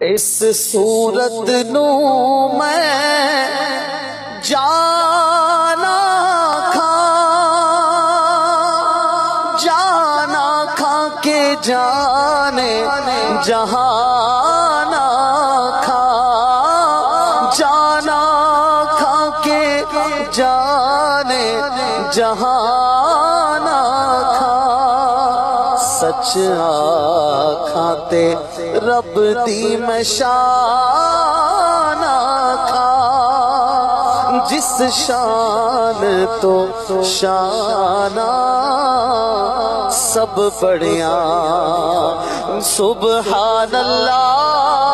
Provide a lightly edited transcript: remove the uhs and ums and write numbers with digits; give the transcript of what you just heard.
اس صورت نو میں جانا کھا کے جانے جہانا کھا جانا کھا کے جانے جہانا کھا سچ آکھاں تے رب دی میں شان آکھاں جس شان تو شانہ سب بڑیاں سبحان اللہ